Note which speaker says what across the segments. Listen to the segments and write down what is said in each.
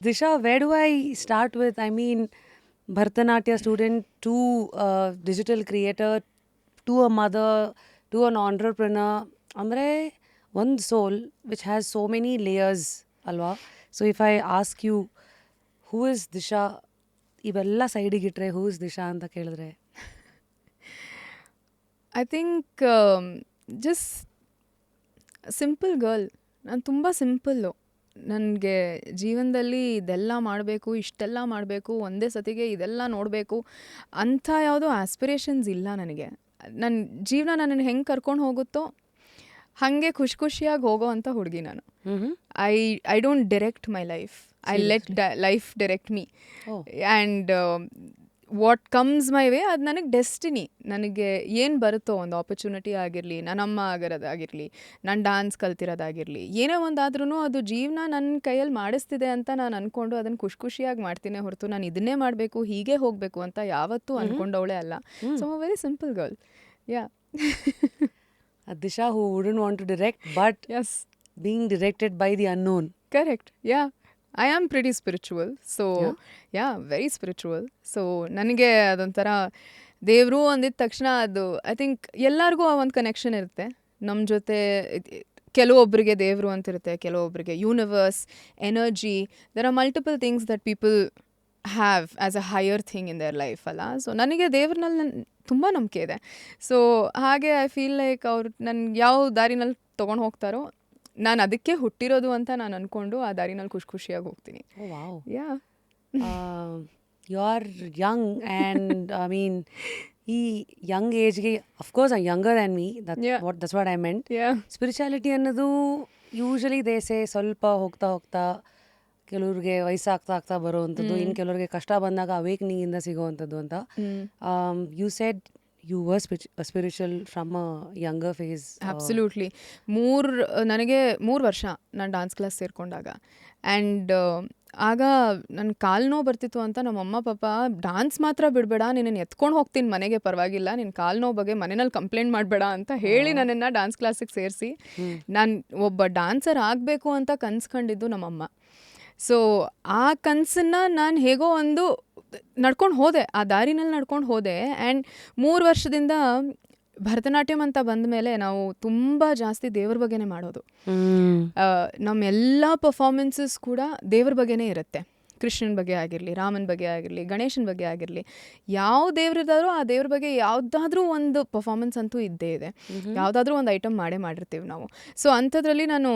Speaker 1: Disha, where do I start with? I mean, Bharatanatyam student to a digital creator to a mother to an entrepreneur. Andre, one soul which has so many layers, alwa. So if I ask you, who is Disha? ಇವೆಲ್ಲ ಸೈಡಿಗೆ ಇಟ್ರೆ who is Disha ಅಂತ ಕೇಳಿದ್ರೆ
Speaker 2: I think just simple girl. ನಾನು ತುಂಬ simple. ನನಗೆ ಜೀವನದಲ್ಲಿ ಇದೆಲ್ಲ ಮಾಡಬೇಕು, ಇಷ್ಟೆಲ್ಲ ಮಾಡಬೇಕು, ಒಂದೇ ಸತಿಗೆ ಇದೆಲ್ಲ ನೋಡಬೇಕು ಅಂಥ ಯಾವುದೋ ಆಸ್ಪಿರೇಷನ್ಸ್ ಇಲ್ಲ ನನಗೆ. ನನ್ನ ಜೀವನ ನನ್ನನ್ನು ಹೆಂಗೆ ಕರ್ಕೊಂಡು ಹೋಗುತ್ತೋ ಹಾಗೆ ಖುಷಿಯಾಗಿ ಹೋಗೋ ಅಂಥ ಹುಡುಗಿ ನಾನು. I don't direct my life, I let life direct me. And what comes my way ಅದು ನನಗೆ ಡೆಸ್ಟಿನಿ. ನನಗೆ ಏನು ಬರುತ್ತೋ ಒಂದು ಆಪರ್ಚುನಿಟಿ ಆಗಿರಲಿ, ನನ್ನಮ್ಮ ಆಗಿರೋದಾಗಿರಲಿ, ನಾನು ಡಾನ್ಸ್ ಕಲ್ತಿರೋದಾಗಿರಲಿ, ಏನೇ ಒಂದಾದ್ರೂ ಅದು ಜೀವನ ನನ್ನ ಕೈಯಲ್ಲಿ ಮಾಡಿಸ್ತಿದೆ ಅಂತ ನಾನು ಅಂದ್ಕೊಂಡು ಅದನ್ನು ಖುಷಿಯಾಗಿ ಮಾಡ್ತೀನಿ ಹೊರತು ನಾನು ಇದನ್ನೇ ಮಾಡಬೇಕು, ಹೀಗೆ ಹೋಗಬೇಕು ಅಂತ ಯಾವತ್ತೂ ಅಂದ್ಕೊಂಡವಳೆ ಅಲ್ಲ. So very simple girl. Yeah.
Speaker 1: Disha who wouldn't want to direct but
Speaker 2: yes,
Speaker 1: being directed by the unknown.
Speaker 2: Correct. Yeah. I am pretty spiritual. So, yeah, very spiritual. So, ನನಗೆ ಅದೊಂಥರ ದೇವರು ಅಂದಿದ ತಕ್ಷಣ ಅದು ಐ ಥಿಂಕ್ ಎಲ್ಲರಿಗೂ ಆ ಒಂದು connection ಇರುತ್ತೆ ನಮ್ಮ ಜೊತೆ. ಕೆಲವೊಬ್ಬರಿಗೆ ದೇವರು ಅಂತಿರುತ್ತೆ, ಕೆಲವೊಬ್ಬರಿಗೆ universe, energy. There are multiple things that people have as a higher thing in their life ಅಲ್ಲ. ಸೊ ನನಗೆ ದೇವ್ರನಲ್ಲಿ ತುಂಬ ನಂಬಿಕೆ ಇದೆ. ಸೊ ಹಾಗೆ ಐ ಫೀಲ್ ಲೈಕ್ ಅವ್ರು ನನ್ಗೆ ಯಾವ ದಾರಿನಲ್ಲಿ ತೊಗೊಂಡು ಹೋಗ್ತಾರೋ ನಾನು ಅದಕ್ಕೆ ಹುಟ್ಟಿರೋದು ಅಂತ ನಾನು ಅಂದ್ಕೊಂಡು ಆ ದಾರಿನಲ್ಲಿ ಖುಷಿಯಾಗಿ ಹೋಗ್ತೀನಿ. Yeah.
Speaker 1: You are young and I mean ಈ ಯಂಗ್ ಏಜ್ಗೆ of course I younger than me, that's what I meant. Spirituality ಅನ್ನೋದು ಯೂಶಲಿ ದೇಸೆ ಸ್ವಲ್ಪ ಹೋಗ್ತಾ ಕೆಲವ್ರಿಗೆ ವಯಸ್ಸಾಗ್ತಾ ಬರೋವಂಥದ್ದು, ಇನ್ನು ಕೆಲವ್ರಿಗೆ ಕಷ್ಟ ಬಂದಾಗ ಅವೇಕ್ನಿಂಗಿಂದ ಸಿಗೋವಂಥದ್ದು ಅಂತ. You said you were spiritual from a younger phase.
Speaker 2: Absolutely. ನನಗೆ 3 ವರ್ಷ ನಾನು ಡಾನ್ಸ್ ಕ್ಲಾಸ್ ಸೇರಿಕೊಂಡಾಗ. ಆ್ಯಂಡ್ ಆಗ ನನ್ನ ಕಾಲು ನೋವು ಬರ್ತಿತ್ತು ಅಂತ ನಮ್ಮಮ್ಮ ಪಾಪ ಡಾನ್ಸ್ ಮಾತ್ರ ಬಿಡಬೇಡ, ನಿನ್ನನ್ನು ಎತ್ಕೊಂಡು ಹೋಗ್ತೀನಿ ಮನೆಗೆ, ಪರವಾಗಿಲ್ಲ, ನಿನ್ನ ಕಾಲು ನೋವು ಬಗ್ಗೆ ಮನೆಯಲ್ಲಿ ಕಂಪ್ಲೇಂಟ್ ಮಾಡಬೇಡ ಅಂತ ಹೇಳಿ ನನ್ನನ್ನು ಡಾನ್ಸ್ ಕ್ಲಾಸಿಗೆ ಸೇರಿಸಿ ನಾನು ಒಬ್ಬ ಡಾನ್ಸರ್ ಆಗಬೇಕು ಅಂತ ಕನ್ಸ್ಕೊಂಡಿದ್ದು ನಮ್ಮಮ್ಮ. ಸೊ ಆ ಕನಸನ್ನು ನಾನು ಹೇಗೋ ಒಂದು ನಡ್ಕೊಂಡು ಹೋದೆ, ಆ ದಾರಿನಲ್ಲಿ ನಡ್ಕೊಂಡು ಹೋದೆ. ಆ್ಯಂಡ್ 3 ವರ್ಷದಿಂದ ಭರತನಾಟ್ಯಂ ಅಂತ ಬಂದ ಮೇಲೆ ನಾವು ತುಂಬ ಜಾಸ್ತಿ ದೇವ್ರ ಬಗ್ಗೆನೇ ಮಾಡೋದು. ನಮ್ಮೆಲ್ಲ ಪರ್ಫಾರ್ಮೆನ್ಸಸ್ ಕೂಡ ದೇವ್ರ ಬಗ್ಗೆನೇ ಇರುತ್ತೆ. ಕೃಷ್ಣನ ಬಗ್ಗೆ ಆಗಿರಲಿ, ರಾಮನ ಬಗ್ಗೆ ಆಗಿರಲಿ, ಗಣೇಶನ ಬಗ್ಗೆ ಆಗಿರಲಿ, ಯಾವ ದೇವ್ರದಾದ್ರೂ ಆ ದೇವ್ರ ಬಗ್ಗೆ ಯಾವುದಾದ್ರೂ ಒಂದು ಪರ್ಫಾರ್ಮೆನ್ಸ್ ಅಂತೂ ಇದ್ದೇ ಇದೆ. ಯಾವುದಾದ್ರೂ ಒಂದು ಐಟಮ್ ಮಾಡಿರ್ತೀವಿ ನಾವು. ಸೊ ಅಂಥದ್ರಲ್ಲಿ ನಾನು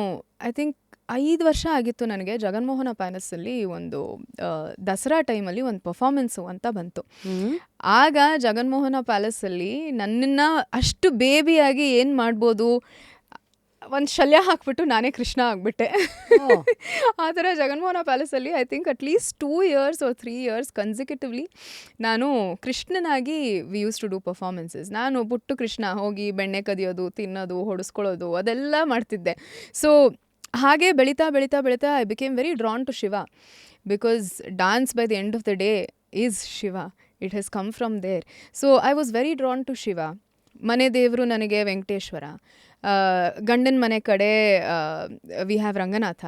Speaker 2: ಐ ಥಿಂಕ್ 5 ವರ್ಷ ಆಗಿತ್ತು ನನಗೆ ಜಗನ್ಮೋಹನ ಪ್ಯಾಲೇಸಲ್ಲಿ ಒಂದು ದಸರಾ ಟೈಮಲ್ಲಿ ಒಂದು ಪರ್ಫಾರ್ಮೆನ್ಸು ಅಂತ ಬಂತು. ಆಗ ಜಗನ್ಮೋಹನ ಪ್ಯಾಲೇಸಲ್ಲಿ ನನ್ನನ್ನು ಅಷ್ಟು ಬೇಬಿಯಾಗಿ ಏನು ಮಾಡ್ಬೋದು, ಒಂದು ಶಲ್ಯ ಹಾಕ್ಬಿಟ್ಟು ನಾನೇ ಕೃಷ್ಣ ಆಗಿಬಿಟ್ಟೆ. ಆ ಥರ ಜಗನ್ಮೋಹನ ಪ್ಯಾಲೇಸಲ್ಲಿ I think at least 2 years or 3 years consecutively ನಾನು ಕೃಷ್ಣನಾಗಿ we use to do performances. ನಾನು ಪುಟ್ಟು ಕೃಷ್ಣ ಹೋಗಿ ಬೆಣ್ಣೆ ಕದಿಯೋದು, ತಿನ್ನೋದು, ಹೊಡೆಸ್ಕೊಳ್ಳೋದು ಅದೆಲ್ಲ ಮಾಡ್ತಿದ್ದೆ. ಸೊ ಹಾಗೆ ಬೆಳೀತಾ I became very drawn to Shiva, because dance by the end of the day is Shiva. It has come from there. So I was very drawn to Shiva. ಮನೆ ದೇವರು ನನಗೆ ವೆಂಕಟೇಶ್ವರ, ಗಂಡನ ಮನೆ ಕಡೆ we have Ranganatha.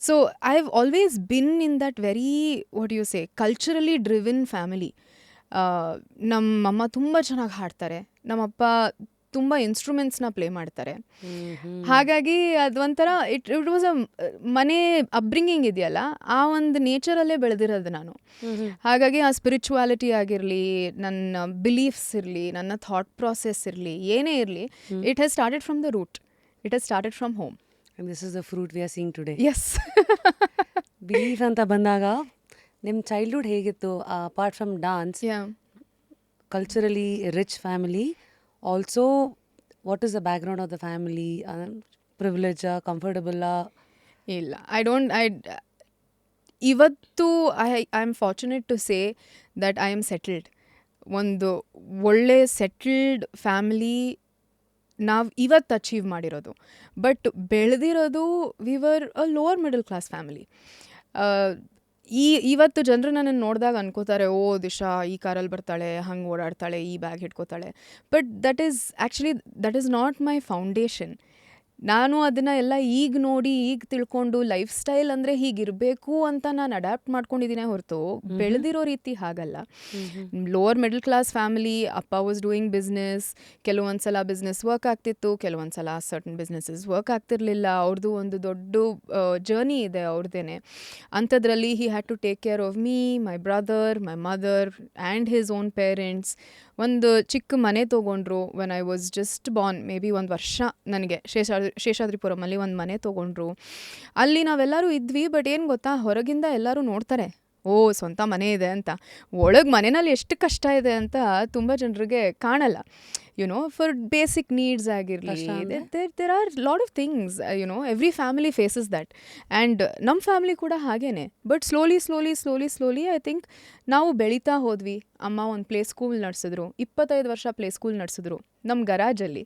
Speaker 2: So I have always been in that very what you say culturally driven family. ನಮ್ಮಮ್ಮ ತುಂಬ ಚೆನ್ನಾಗಿ ಹಾಡ್ತಾರೆ, ನಮ್ಮಪ್ಪ ತುಂಬ ಇನ್ಸ್ಟ್ರೂಮೆಂಟ್ಸ್ನ ಪ್ಲೇ ಮಾಡ್ತಾರೆ. ಹಾಗಾಗಿ ಅದೊಂಥರ ಇಟ್ ವಾಸ್ ಅ ಮನೆ ಅಪ್ಬ್ರಿಂಗಿಂಗ್ ಇದೆಯಲ್ಲ, ಆ ಒಂದು ನೇಚರಲ್ಲೇ ಬೆಳೆದಿರೋದು ನಾನು. ಹಾಗಾಗಿ ಆ ಸ್ಪಿರಿಚುವಾಲಿಟಿ ಆಗಿರಲಿ, ನನ್ನ ಬಿಲೀಫ್ಸ್ ಇರಲಿ, ನನ್ನ ಥಾಟ್ ಪ್ರಾಸೆಸ್ ಇರಲಿ, ಏನೇ ಇರಲಿ, it has started from the root. It has started from home.
Speaker 1: And this is the fruit we are seeing today.
Speaker 2: Yes.
Speaker 1: Belief ಅಂತ ಬಂದಾಗ ನಿಮ್ಮ ಚೈಲ್ಡ್ಹುಡ್ ಹೇಗಿತ್ತು? Apart from dance, culturally rich family, also what is the background of the family? ಪ್ರಿವಿಲೇಜಾ, ಕಂಫರ್ಟಬಲ್ಲಾ?
Speaker 2: ಇಲ್ಲ, ಇವತ್ತು I am fortunate to say that I am settled. ಒಂದು ಒಳ್ಳೆ ಸೆಟಲ್ಡ್ ಫ್ಯಾಮಿಲಿ ನಾವು ಇವತ್ತು ಅಚೀವ್ ಮಾಡಿರೋದು. ಬಟ್ ಬೆಳೆದಿರೋದು we were a lower middle class family. ಇವತ್ತು ಜನರು ನನ್ನನ್ನು ನೋಡಿದಾಗ ಅನ್ಕೋತಾರೆ, ಓ ದಿಶಾ ಈ ಕಾರಲ್ಲಿ ಬರ್ತಾಳೆ, ಹಂಗೆ ಓಡಾಡ್ತಾಳೆ, ಈ ಬ್ಯಾಗ್ ಹಿಡ್ಕೋತಾಳೆ. But that is not my foundation. ನಾನು ಅದನ್ನು ಎಲ್ಲ ಈಗ ನೋಡಿ ಈಗ ತಿಳ್ಕೊಂಡು ಲೈಫ್ ಸ್ಟೈಲ್ ಅಂದರೆ ಹೀಗಿರಬೇಕು ಅಂತ ನಾನು ಅಡ್ಯಾಪ್ಟ್ ಮಾಡ್ಕೊಂಡಿದ್ದೀನಿ ಹೊರತು ಬೆಳೆದಿರೋ ರೀತಿ ಹಾಗಲ್ಲ. ಲೋವರ್ ಮಿಡಲ್ ಕ್ಲಾಸ್ ಫ್ಯಾಮಿಲಿ, ಅಪ್ಪ ವಾಸ್ ಡೂಯಿಂಗ್ ಬಿಸ್ನೆಸ್, ಕೆಲವೊಂದು ಸಲ ಬಿಸ್ನೆಸ್ ವರ್ಕ್ ಆಗ್ತಿತ್ತು, ಕೆಲವೊಂದು ಸಲ ಸರ್ಟನ್ ಬಿಸ್ನೆಸ್ಸಸ್ ವರ್ಕ್ ಆಗ್ತಿರ್ಲಿಲ್ಲ. ಅವ್ರದ್ದು ಒಂದು ದೊಡ್ಡ ಜರ್ನಿ ಇದೆ ಅವ್ರದ್ದೇನೆ. ಅಂಥದ್ರಲ್ಲಿ he had to take care of me, my brother, my mother and his own parents. ಒಂದು ಚಿಕ್ಕ ಮನೆ ತೊಗೊಂಡ್ರು when I was just born, maybe 1 ವರ್ಷ ನನಗೆ ಶೇಷಾದ್ರಿಪುರಮಲ್ಲಿ ಒಂದು ಮನೆ ತೊಗೊಂಡ್ರು. ಅಲ್ಲಿ ನಾವೆಲ್ಲರೂ ಇದ್ವಿ. ಬಟ್ ಏನು ಗೊತ್ತಾ, ಹೊರಗಿಂದ ಎಲ್ಲರೂ ನೋಡ್ತಾರೆ, ಓ ಸ್ವಂತ ಮನೆ ಇದೆ ಅಂತ. ಒಳಗೆ ಮನೆಯಲ್ಲಿ ಎಷ್ಟು ಕಷ್ಟ ಇದೆ ಅಂತ ತುಂಬ ಜನರಿಗೆ ಕಾಣಲ್ಲ. ಫಾರ್ ಬೇಸಿಕ್ ನೀಡ್ಸ್ ಆಗಿರಲಿ, there are lot of things, every family faces that. And ನಮ್ಮ ಫ್ಯಾಮಿಲಿ ಕೂಡ ಹಾಗೇನೆ. ಬಟ್ ಸ್ಲೋಲಿ ಐ ಥಿಂಕ್ ನಾವು ಬೆಳೀತಾ ಹೋದ್ವಿ. ಅಮ್ಮ ಒಂದು ಪ್ಲೇ ಸ್ಕೂಲ್ ನಡೆಸಿದ್ರು, 25 ವರ್ಷ ಪ್ಲೇ ಸ್ಕೂಲ್ ನಡೆಸಿದ್ರು ನಮ್ಮ ಗರಾಜಲ್ಲಿ.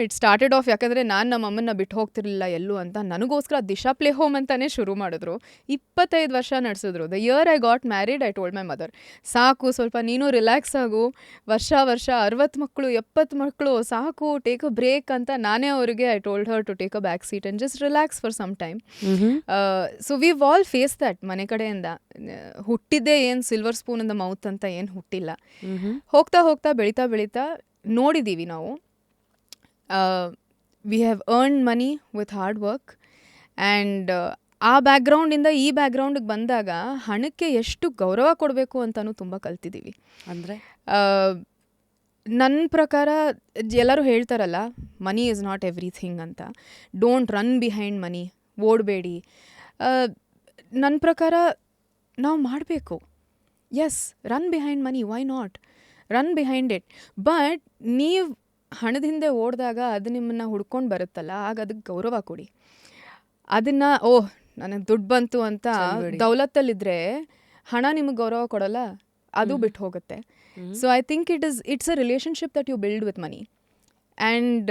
Speaker 2: ಇಟ್ ಸ್ಟಾರ್ಟೆಡ್ ಆಫ್, ಯಾಕಂದರೆ ನಾನು ನಮ್ಮ ಅಮ್ಮನ್ನ ಬಿಟ್ಟು ಹೋಗ್ತಿರ್ಲಿಲ್ಲ ಎಲ್ಲೂ ಅಂತ, ನನಗೋಸ್ಕರ ದಿಶಾ ಪ್ಲೇ ಹೋಮ್ ಅಂತಲೇ ಶುರು ಮಾಡಿದ್ರು. 25 ವರ್ಷ ನಡೆಸಿದ್ರು. The year I got married, I told my mother, ಸಾಕು ಸ್ವಲ್ಪ ನೀನು ರಿಲ್ಯಾಕ್ಸ್ ಆಗು, ವರ್ಷ 60 ಮಕ್ಕಳು 70 ಮಕ್ಕಳು ಸಾಕು, ಟೇಕ್ ಅ ಬ್ರೇಕ್ ಅಂತ ನಾನೇ ಅವರಿಗೆ I told her to take a back seat and just relax for some time. So we all face that. ಮನೆ ಕಡೆಯಿಂದ ಹುಟ್ಟಿದ್ದೇ ಏನು silver spoon in the mouth ಅಂತ ಏನು ಹುಟ್ಟಿಲ್ಲ. ಹೋಗ್ತಾ ಹೋಗ್ತಾ ಬೆಳೀತಾ ನೋಡಿದ್ದೀವಿ ನಾವು. We have earn money with hard work. And ಆ ಬ್ಯಾಕ್ಗ್ರೌಂಡಿಂದ ಈ ಬ್ಯಾಕ್ಗ್ರೌಂಡಿಗೆ ಬಂದಾಗ ಹಣಕ್ಕೆ ಎಷ್ಟು ಗೌರವ ಕೊಡಬೇಕು ಅಂತಲೂ ತುಂಬ ಕಲ್ತಿದ್ದೀವಿ.
Speaker 1: ಅಂದರೆ
Speaker 2: ನನ್ನ ಪ್ರಕಾರ ಎಲ್ಲರೂ ಹೇಳ್ತಾರಲ್ಲ, ಮನಿ ಈಸ್ ನಾಟ್ ಎವ್ರಿಥಿಂಗ್ ಅಂತ. ಡೋಂಟ್ ರನ್ ಬಿಹೈಂಡ್ ಮನಿ, ಓಡಬೇಡಿ. ನನ್ನ ಪ್ರಕಾರ ನಾವು ಮಾಡಬೇಕು. Yes, run behind money, why not, run behind it. But ನೀವು ಹಣದ ಹಿಂದೆ ಓಡಿದಾಗ ಅದು ನಿಮ್ಮನ್ನು ಹುಡ್ಕೊಂಡು ಬರುತ್ತಲ್ಲ, ಆಗ ಅದಕ್ಕೆ ಗೌರವ ಕೊಡಿ. ಅದನ್ನು ಓಹ್ ನನಗೆ ದುಡ್ಡು ಬಂತು ಅಂತ ದೌಲತ್ತಲ್ಲಿದ್ದರೆ ಹಣ ನಿಮಗೆ ಗೌರವ ಕೊಡಲ್ಲ, ಅದು ಬಿಟ್ಟು ಹೋಗುತ್ತೆ. So I think it's a relationship that you build with money. And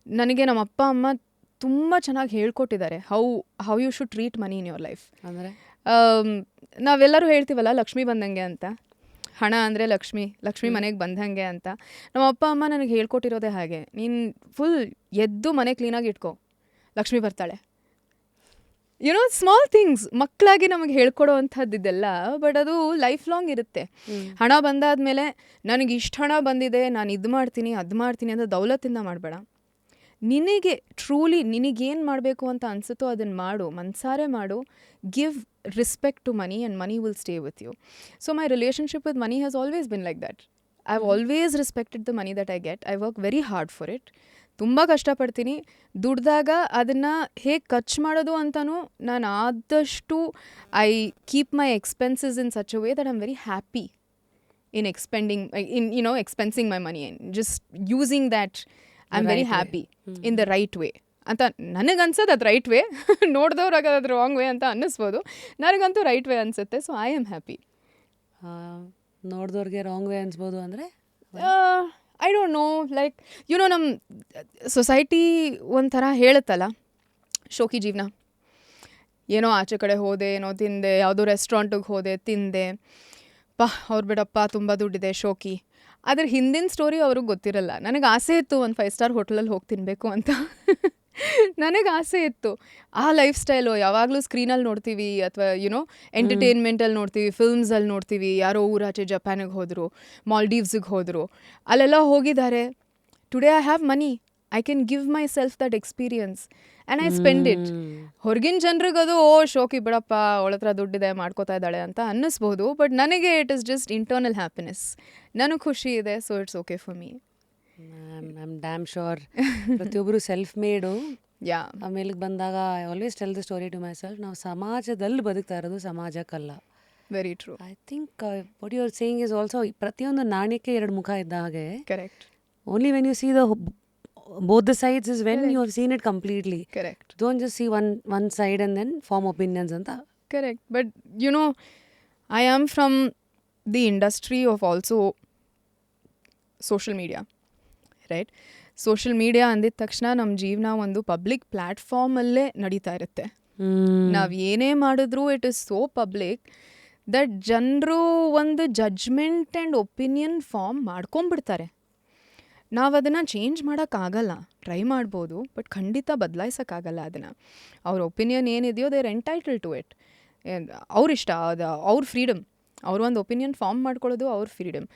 Speaker 2: ನನಗೆ ನಮ್ಮ ಅಪ್ಪ ಅಮ್ಮ ತುಂಬ ಚೆನ್ನಾಗಿ ಹೇಳ್ಕೊಟ್ಟಿದ್ದಾರೆ how you should treat money in your life.
Speaker 1: ಅಂದರೆ
Speaker 2: ನಾವೆಲ್ಲರೂ ಹೇಳ್ತೀವಲ್ಲ ಲಕ್ಷ್ಮಿ ಬಂದಂಗೆ ಅಂತ, ಹಣ ಅಂದರೆ ಲಕ್ಷ್ಮಿ ಮನೆಗೆ ಬಂದಂಗೆ ಅಂತ. ನಮ್ಮ ಅಪ್ಪ ಅಮ್ಮ ನನಗೆ ಹೇಳ್ಕೊಟ್ಟಿರೋದೇ ಹಾಗೆ. ನೀನು ಫುಲ್ ಎದ್ದು ಮನೆ ಕ್ಲೀನಾಗಿ ಇಟ್ಕೋ, ಲಕ್ಷ್ಮಿ ಬರ್ತಾಳೆ. ಸ್ಮಾಲ್ ಥಿಂಗ್ಸ್ ಮಕ್ಕಳಾಗಿ ನಮಗೆ ಹೇಳ್ಕೊಡೋ ಅಂಥದ್ದಿದೆಲ್ಲ. ಬಟ್ ಅದು ಲೈಫ್ ಲಾಂಗ್ ಇರುತ್ತೆ. ಹಣ ಬಂದಾದ್ಮೇಲೆ ನನಗೆ ಇಷ್ಟು ಹಣ ಬಂದಿದೆ, ನಾನು ಇದು ಮಾಡ್ತೀನಿ ಅದು ಮಾಡ್ತೀನಿ ಅಂತ ದೌಲತ್ತಿಂದ ಮಾಡಬೇಡ. ನಿನಗೆ ಟ್ರೂಲಿ ನಿನಗೇನು ಮಾಡಬೇಕು ಅಂತ ಅನಿಸುತ್ತೋ ಅದನ್ನು ಮಾಡು, ಮನಸಾರೆ ಮಾಡು. Give respect to money and money will stay with you. So my relationship with money has always been like that. I have always respected the money that I get. I work very hard for it. ತುಂಬ ಕಷ್ಟಪಡ್ತೀನಿ. ದುಡ್ದಾಗ ಅದನ್ನು ಹೇಗೆ ಖರ್ಚು ಮಾಡೋದು ಅಂತಲೂ ನಾನು ಆದಷ್ಟು I keep my expenses in such a way that I am very happy in expensing my money and just using that. I am very happy in the right way ಅಂತ ನನಗನ್ಸೋದು. ಅದು ರೈಟ್ ವೇ, ನೋಡಿದವ್ರಾಗ ಅದು wrong way ಅಂತ ಅನ್ನಿಸ್ಬೋದು. ನನಗಂತೂ right way ಅನಿಸುತ್ತೆ. So I am happy.
Speaker 1: ನೋಡಿದವ್ರಿಗೆ wrong way ಅನ್ಸ್ಬೋದು ಅಂದರೆ
Speaker 2: ಐ ಡೋಂಟ್ ನೋ, ಲೈಕ್ ನಮ್ಮ ಸೊಸೈಟಿ ಒಂಥರ ಹೇಳುತ್ತಲ್ಲ, ಶೋಕಿ ಜೀವನ. ಏನೋ ಆಚೆ ಕಡೆ ಹೋದೆ, ಏನೋ ತಿಂದೆ, ಯಾವುದೋ ರೆಸ್ಟೋರೆಂಟಿಗೆ ಹೋದೆ, ತಿಂದೆ, ಅವ್ರು ಬಿಡಪ್ಪ ತುಂಬ ದುಡ್ಡಿದೆ, ಶೋಕಿ. ಅದ್ರ ಹಿಂದಿನ ಸ್ಟೋರಿ ಅವ್ರಿಗೆ ಗೊತ್ತಿರಲ್ಲ. ನನಗೆ ಆಸೆ ಇತ್ತು ಒಂದು 5 ಸ್ಟಾರ್ ಹೋಟೆಲಲ್ಲಿ ಹೋಗಿ ತಿನ್ನಬೇಕು ಅಂತ. ನನಗೆ ಆಸೆ ಇತ್ತು. ಆ ಲೈಫ್ ಸ್ಟೈಲು ಯಾವಾಗಲೂ ಸ್ಕ್ರೀನಲ್ಲಿ ನೋಡ್ತೀವಿ, ಅಥವಾ ಎಂಟರ್ಟೈನ್ಮೆಂಟಲ್ಲಿ ನೋಡ್ತೀವಿ, ಫಿಲ್ಮ್ಸಲ್ಲಿ ನೋಡ್ತೀವಿ. ಯಾರೋ ಊರಾಚೆ ಜಪಾನಿಗೆ ಹೋದರು, ಮಾಲ್ಡೀವ್ಸಿಗೆ ಹೋದರು, ಅಲ್ಲೆಲ್ಲ ಹೋಗಿದ್ದಾರೆ. Today I have money, I can give my self that experience and I spend it. ಹೊರಗಿನ ಜನರಿಗದು ಶೋಕಿ ಬಿಡಪ್ಪ, ಅವಳ ಹತ್ರ ದುಡ್ಡಿದೆ ಮಾಡ್ಕೋತಾ ಇದ್ದಾಳೆ ಅಂತ ಅನ್ನಿಸ್ಬೋದು. ಬಟ್ ನನಗೆ it is just internal happiness. ನನಗೆ ಖುಷಿ ಇದೆ, so it's okay for me.
Speaker 1: I am damn sure ಪ್ರತಿಯೊಬ್ಬರು ಸೆಲ್ಫ್ ಮೇಡು. ಆಮೇಲೆ ಬಂದಾಗ I always tell the story to my self, ನಾವು ಸಮಾಜದಲ್ಲಿ ಬದುಕ್ತಾ ಇರೋದು, ಸಮಾಜಕ್ಕಲ್ಲ.
Speaker 2: Very true.
Speaker 1: I think what you are saying is also, ಪ್ರತಿಯೊಂದು ನಾಣ್ಯಕ್ಕೆ 2 ಮುಖ ಇದ್ದ ಹಾಗೆ.
Speaker 2: Correct.
Speaker 1: Only when you see the both the sides is when you have seen it completely.
Speaker 2: Correct.
Speaker 1: Don't just see one side and then form opinions anta.
Speaker 2: Correct. But I am from the industry of also social media, right? Social media ಅಂದಿದ ತಕ್ಷಣ ನಮ್ಮ ಜೀವನ ಒಂದು public ಪ್ಲ್ಯಾಟ್ಫಾರ್ಮಲ್ಲೇ ನಡೀತಾ ಇರುತ್ತೆ. ನಾವು ಏನೇ ಮಾಡಿದ್ರೂ it is so public that ಜನರು ಒಂದು ಜಡ್ಜ್ಮೆಂಟ್ ಆ್ಯಂಡ್ ಒಪಿನಿಯನ್ ಫಾರ್ಮ್ ಮಾಡ್ಕೊಂಡ್ಬಿಡ್ತಾರೆ. ನಾವು ಅದನ್ನು ಚೇಂಜ್ ಮಾಡೋಕ್ಕಾಗಲ್ಲ. ಟ್ರೈ ಮಾಡ್ಬೋದು, ಬಟ್ ಖಂಡಿತ ಬದಲಾಯಿಸೋಕ್ಕಾಗಲ್ಲ ಅದನ್ನು. ಅವ್ರ ಒಪಿನಿಯನ್ ಏನಿದೆಯೋ they are entitled to it. ಅವ್ರಿಷ್ಟ, ಅದು ಅವ್ರ ಫ್ರೀಡಮ್. ಅವ್ರ ಒಂದು ಒಪಿನಿಯನ್ ಫಾರ್ಮ್ ಮಾಡ್ಕೊಳ್ಳೋದು ಅವ್ರ ಫ್ರೀಡಮ್.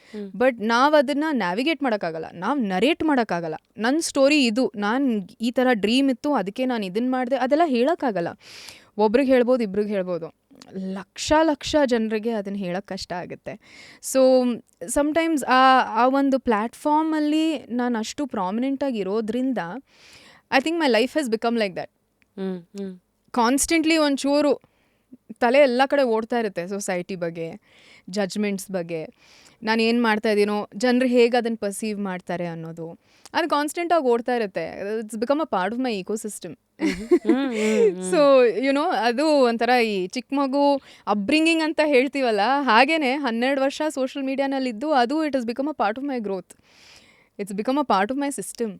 Speaker 2: ಬಟ್ ನಾವು ಅದನ್ನು ನ್ಯಾವಿಗೇಟ್ ಮಾಡೋಕ್ಕಾಗಲ್ಲ, ನಾವು ನರೇಟ್ ಮಾಡೋಕ್ಕಾಗಲ್ಲ. ನನ್ನ ಸ್ಟೋರಿ ಇದು, ನಾನು ಈ ಥರ ಡ್ರೀಮ್ ಇತ್ತು ಅದಕ್ಕೆ ನಾನು ಇದನ್ನು ಮಾಡಿದೆ, ಅದೆಲ್ಲ ಹೇಳೋಕ್ಕಾಗಲ್ಲ. ಒಬ್ರಿಗೆ ಹೇಳ್ಬೋದು, ಇಬ್ರಿಗೆ ಹೇಳ್ಬೋದು, ಲಕ್ಷ ಜನರಿಗೆ ಅದನ್ನು ಹೇಳೋಕ್ಕೆ ಕಷ್ಟ ಆಗುತ್ತೆ. ಸೊ ಸಮ್ಟೈಮ್ಸ್ ಆ ಒಂದು ಪ್ಲ್ಯಾಟ್ಫಾರ್ಮಲ್ಲಿ ನಾನು ಅಷ್ಟು ಪ್ರಾಮಿನೆಂಟಾಗಿ ಇರೋದ್ರಿಂದ I think my life has become like that. Constantly ಒಂಚೂರು ತಲೆ ಎಲ್ಲ ಕಡೆ ಓಡ್ತಾ ಇರುತ್ತೆ, ಸೊಸೈಟಿ ಬಗ್ಗೆ, ಜಡ್ಜ್ಮೆಂಟ್ಸ್ ಬಗ್ಗೆ, ನಾನು ಏನು ಮಾಡ್ತಾ ಇದ್ದೀನೋ, ಜನರು ಹೇಗೆ ಅದನ್ನು ಪರ್ಸೀವ್ ಮಾಡ್ತಾರೆ ಅನ್ನೋದು, ಅದು ಕಾನ್ಸ್ಟೆಂಟಾಗಿ ಓಡ್ತಾ ಇರುತ್ತೆ. It's become a part of my ecosystem. So you know, ಅದು ಒಂಥರ ಈ ಚಿಕ್ಕ ಮಗು ಅಪ್ಬ್ರಿಂಗಿಂಗ್ ಅಂತ ಹೇಳ್ತೀವಲ್ಲ, ಹಾಗೇ 12 ವರ್ಷ ಸೋಷಿಯಲ್ ಮೀಡಿಯಾನಲ್ಲಿದ್ದು ಅದು it is become a part of my growth. It's become a part of my system.